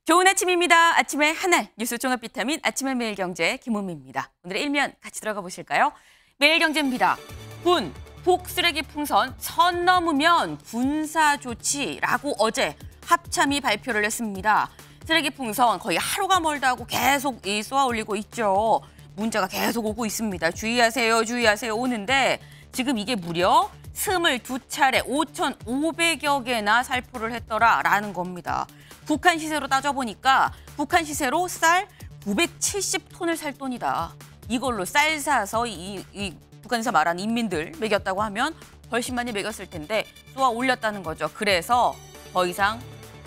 좋은 아침입니다. 아침의 하나 뉴스 종합 비타민 아침의 매일경제 김은미입니다. 오늘의 일면 같이 들어가 보실까요? 매일경제입니다. 북쓰레기 풍선 선 넘으면 군사 조치라고 어제 합참이 발표를 했습니다. 쓰레기 풍선 거의 하루가 멀다 하고 계속 쏘아 올리고 있죠. 문자가 계속 오고 있습니다. 주의하세요, 주의하세요 오는데 지금 이게 무려 22차례 5,500여 개나 살포를 했더라라는 겁니다. 북한 시세로 따져보니까 북한 시세로 쌀 970톤을 살 돈이다. 이걸로 쌀 사서 이 북한에서 말하는 인민들 먹였다고 하면 훨씬 많이 먹였을 텐데 쏘아 올렸다는 거죠. 그래서 더 이상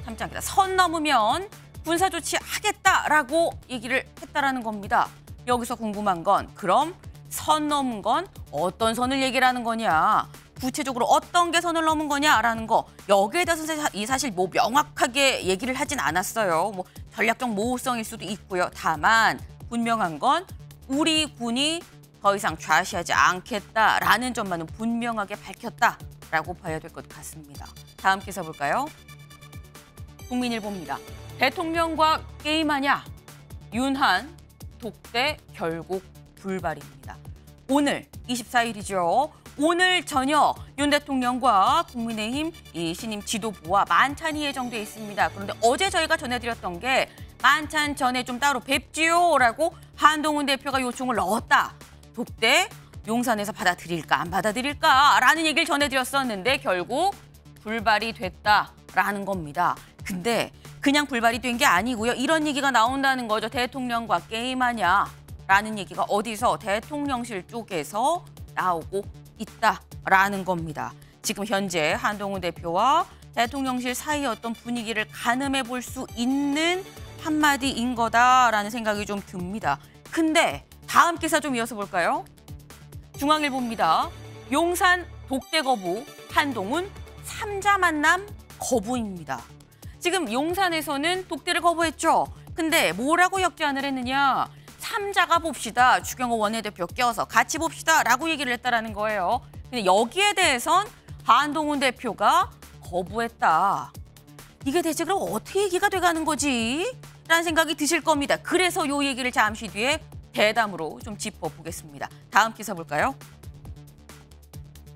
참지 않겠다. 선 넘으면 군사조치 하겠다라고 얘기를 했다라는 겁니다. 여기서 궁금한 건 그럼 선 넘은 건 어떤 선을 얘기를 하는 거냐. 구체적으로 어떤 게 선을 넘은 거냐라는 거 여기에 대해서 사실 뭐 명확하게 얘기를 하진 않았어요. 뭐 전략적 모호성일 수도 있고요. 다만 분명한 건 우리 군이 더 이상 좌시하지 않겠다라는 점만은 분명하게 밝혔다라고 봐야 될 것 같습니다. 다음 기사 볼까요? 국민일보입니다. 대통령과 게임하냐? 윤한 독대 결국 불발입니다. 오늘 24일이죠. 오늘 저녁 윤 대통령과 국민의힘 신임 지도부와 만찬이 예정돼 있습니다. 그런데 어제 저희가 전해드렸던 게 만찬 전에 좀 따로 뵙지요라고 한동훈 대표가 요청을 넣었다. 독대 용산에서 받아들일까 안 받아들일까라는 얘기를 전해드렸었는데 결국 불발이 됐다라는 겁니다. 근데 그냥 불발이 된 게 아니고요. 이런 얘기가 나온다는 거죠. 대통령과 게임하냐라는 얘기가 어디서 대통령실 쪽에서 나오고 있다라는 겁니다. 지금 현재 한동훈 대표와 대통령실 사이의 어떤 분위기를 가늠해 볼 수 있는 한마디인 거다라는 생각이 좀 듭니다. 근데 다음 기사 좀 이어서 볼까요? 중앙일보입니다. 용산 독대 거부, 한동훈 3자 만남 거부입니다. 지금 용산에서는 독대를 거부했죠. 근데 뭐라고 역제안을 했느냐. 3자가 봅시다. 추경호 원내대표 껴서 같이 봅시다라고 얘기를 했다라는 거예요. 근데 여기에 대해선 한동훈 대표가 거부했다. 이게 대체 그럼 어떻게 얘기가 돼가는 거지? 라는 생각이 드실 겁니다. 그래서 요 얘기를 잠시 뒤에 대담으로 좀 짚어보겠습니다. 다음 기사 볼까요?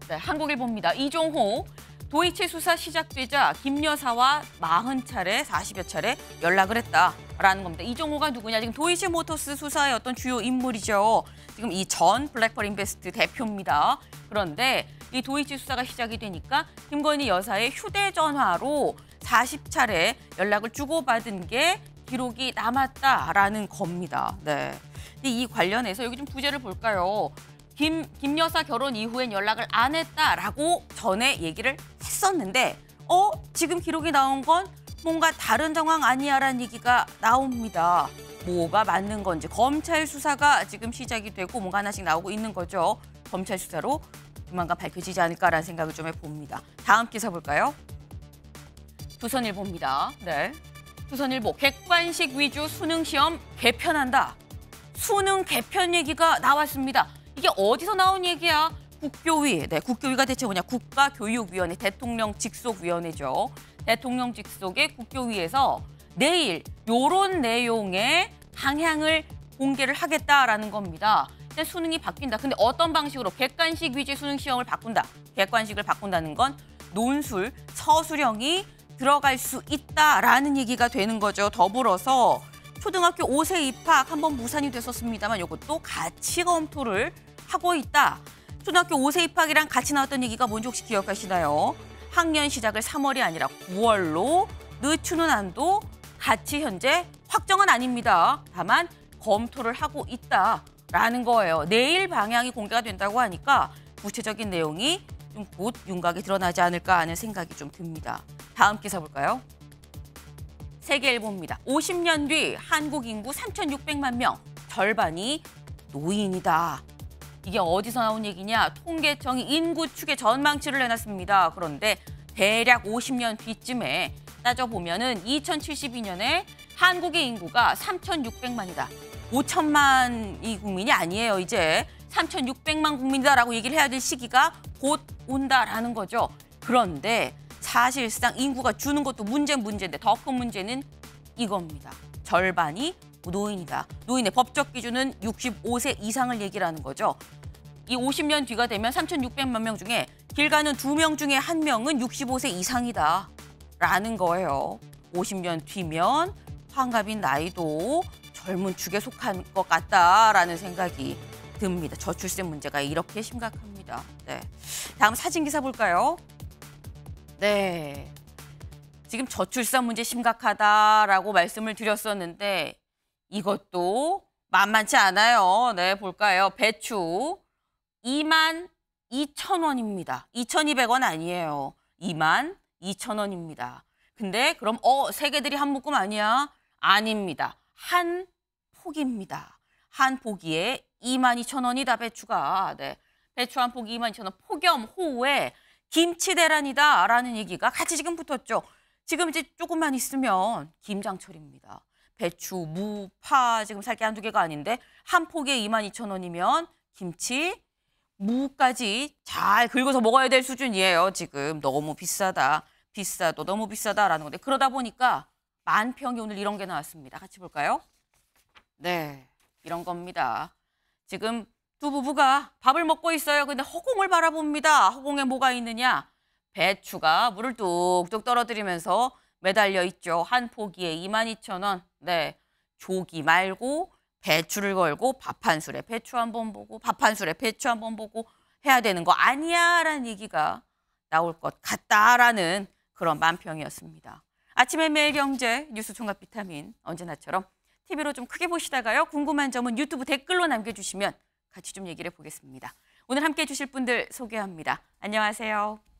네, 한국일보입니다. 이종호 도이치 수사 시작되자 김 여사와 40차례, 40여 차례 연락을 했다라는 겁니다. 이종호가 누구냐? 지금 도이치 모터스 수사의 어떤 주요 인물이죠. 지금 이 전 블랙펄 인베스트 대표입니다. 그런데 이 도이치 수사가 시작이 되니까 김건희 여사의 휴대전화로 40차례 연락을 주고받은 게 기록이 남았다라는 겁니다. 네. 이 관련해서 여기 좀 부제를 볼까요? 김 여사 결혼 이후엔 연락을 안 했다라고 전에 얘기를 했었는데 지금 기록이 나온 건 뭔가 다른 정황 아니야라는 얘기가 나옵니다. 뭐가 맞는 건지 검찰 수사가 지금 시작이 되고 뭔가 하나씩 나오고 있는 거죠. 검찰 수사로 조만간 밝혀지지 않을까라는 생각을 좀 해봅니다. 다음 기사 볼까요? 조선일보입니다. 네, 조선일보 객관식 위주 수능 시험 개편한다. 수능 개편 얘기가 나왔습니다. 이게 어디서 나온 얘기야? 국교위. 네, 국교위가 대체 뭐냐? 국가교육위원회, 대통령 직속위원회죠. 대통령 직속의 국교위에서 내일 요런 내용의 방향을 공개를 하겠다라는 겁니다. 수능이 바뀐다. 근데 어떤 방식으로? 객관식 위주 수능 시험을 바꾼다. 객관식을 바꾼다는 건 논술, 서술형이 들어갈 수 있다라는 얘기가 되는 거죠. 더불어서 초등학교 5세 입학 한번 무산이 됐었습니다만 이것도 같이 검토를 하고 있다. 초등학교 5세 입학이랑 같이 나왔던 얘기가 뭔지 혹시 기억하시나요? 학년 시작을 3월이 아니라 9월로 늦추는 안도 같이 현재 확정은 아닙니다. 다만 검토를 하고 있다라는 거예요. 내일 방향이 공개가 된다고 하니까 구체적인 내용이 좀 곧 윤곽에 드러나지 않을까 하는 생각이 좀 듭니다. 다음 기사 볼까요? 세계일보입니다. 50년 뒤 한국 인구 3,600만 명, 절반이 노인이다. 이게 어디서 나온 얘기냐? 통계청이 인구 추계 전망치를 내놨습니다. 그런데 대략 50년 뒤쯤에 따져보면은 2072년에 한국의 인구가 3,600만이다. 5천만이 국민이 아니에요. 이제 3,600만 국민이다라고 얘기를 해야 될 시기가 곧 온다라는 거죠. 그런데 사실상 인구가 주는 것도 문제인데 더 큰 문제는 이겁니다. 절반이 노인이다. 노인의 법적 기준은 65세 이상을 얘기를 하는 거죠. 이 50년 뒤가 되면 3,600만 명 중에 길 가는 2명 중에 1명은 65세 이상이다. 라는 거예요. 50년 뒤면 환갑인 나이도 젊은 축에 속한 것 같다라는 생각이 듭니다. 저출생 문제가 이렇게 심각합니다. 네. 다음 사진 기사 볼까요? 네. 지금 저출산 문제 심각하다라고 말씀을 드렸었는데 이것도 만만치 않아요. 네, 볼까요? 배추 22,000원입니다. 2,200원 아니에요. 22,000원입니다. 근데 그럼 세계들이 한 묶음 아니야? 아닙니다. 한 포기입니다. 한 포기에 22,000원이다, 배추가. 네. 배추 한 포기 22,000원. 폭염 호우에 김치 대란이다라는 얘기가 같이 지금 붙었죠. 지금 이제 조금만 있으면 김장철입니다. 배추, 무, 파 지금 살 게 한두 개가 아닌데 한 포기에 22,000원이면 김치, 무까지 잘 긁어서 먹어야 될 수준이에요. 지금 너무 비싸다. 비싸도 너무 비싸다라는 건데 그러다 보니까 만평이 오늘 이런 게 나왔습니다. 같이 볼까요? 네, 이런 겁니다. 지금 두 부부가 밥을 먹고 있어요. 근데 허공을 바라봅니다. 허공에 뭐가 있느냐? 배추가 물을 뚝뚝 떨어뜨리면서 매달려 있죠. 한 포기에 22,000원. 네, 조기 말고 배추를 걸고 밥 한 술에 배추 한 번 보고 밥 한 술에 배추 한 번 보고 해야 되는 거 아니야라는 얘기가 나올 것 같다라는 그런 만평이었습니다. 아침의 매일경제 뉴스 종합 비타민 언제나처럼 TV로 좀 크게 보시다가요. 궁금한 점은 유튜브 댓글로 남겨주시면 같이 좀 얘기를 해보겠습니다. 오늘 함께해 주실 분들 소개합니다. 안녕하세요.